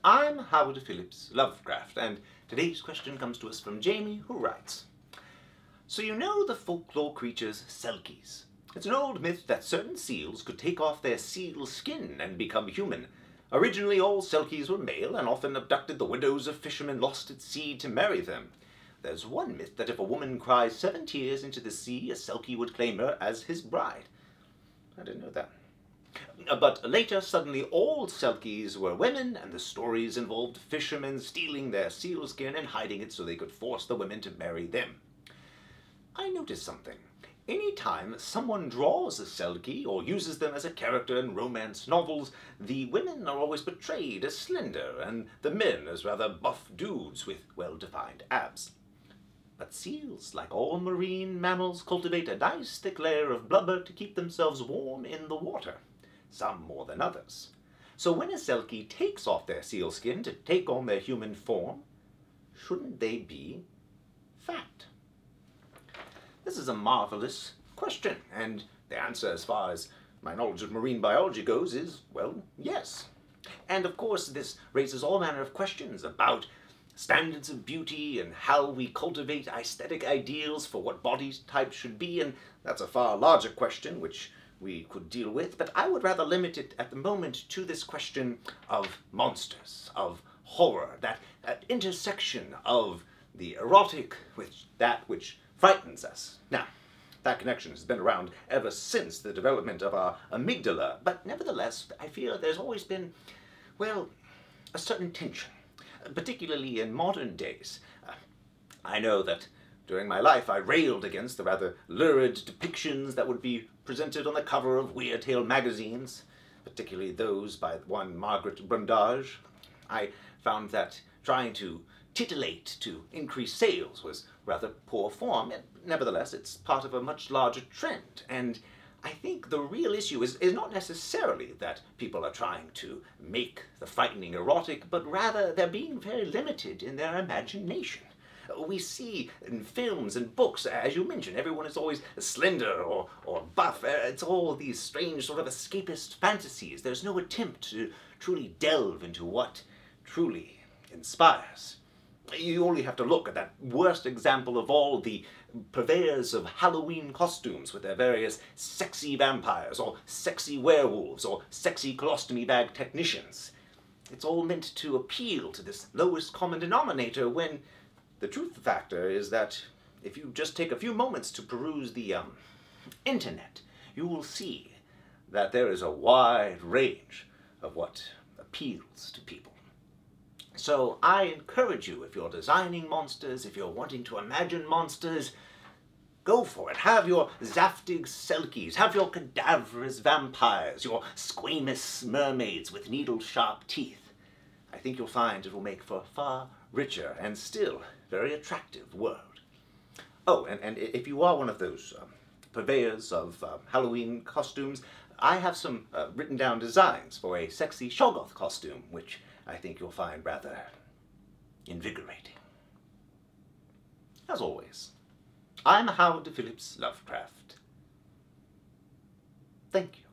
I'm Howard Phillips Lovecraft, and today's question comes to us from Jamie, who writes, so you know the folklore creatures Selkies. It's an old myth that certain seals could take off their seal skin and become human. Originally all Selkies were male and often abducted the widows of fishermen lost at sea to marry them. There's one myth that if a woman cries 7 tears into the sea, a Selkie would claim her as his bride. I didn't know that. But later, suddenly all Selkies were women, and the stories involved fishermen stealing their sealskin and hiding it so they could force the women to marry them. I noticed something. Any time someone draws a Selkie or uses them as a character in romance novels, the women are always portrayed as slender, and the men as rather buff dudes with well-defined abs. But seals, like all marine mammals, cultivate a nice thick layer of blubber to keep themselves warm in the water, some more than others. So when a Selkie takes off their sealskin to take on their human form, shouldn't they be fat? This is a marvelous question, and the answer, as far as my knowledge of marine biology goes, is, well, yes. And of course this raises all manner of questions about standards of beauty and how we cultivate aesthetic ideals for what body type should be, and that's a far larger question which we could deal with, but I would rather limit it at the moment to this question of monsters, of horror, that intersection of the erotic with that which frightens us. Now, that connection has been around ever since the development of our amygdala, but nevertheless, I feel there's always been, well, a certain tension, particularly in modern days. I know that during my life I railed against the rather lurid depictions that would be presented on the cover of Weird Tale magazines, particularly those by one Margaret Brundage. I found that trying to titillate to increase sales was rather poor form, and nevertheless it's part of a much larger trend, and I think the real issue is not necessarily that people are trying to make the frightening erotic, but rather they're being very limited in their imagination. We see in films and books, as you mentioned, everyone is always slender or buff. It's all these strange sort of escapist fantasies. There's no attempt to truly delve into what truly inspires. You only have to look at that worst example of all, the purveyors of Halloween costumes with their various sexy vampires or sexy werewolves or sexy colostomy bag technicians. It's all meant to appeal to this lowest common denominator, when the truth factor is that if you just take a few moments to peruse the internet, you will see that there is a wide range of what appeals to people. So I encourage you, if you're designing monsters, if you're wanting to imagine monsters, go for it. Have your Zaftig Selkies, have your cadaverous vampires, your squamous mermaids with needle-sharp teeth. I think you'll find it will make for a far richer and still very attractive world. Oh, and if you are one of those purveyors of Halloween costumes, I have some written down designs for a sexy Shoggoth costume, which I think you'll find rather invigorating. As always, I'm Howard Phillips Lovecraft. Thank you.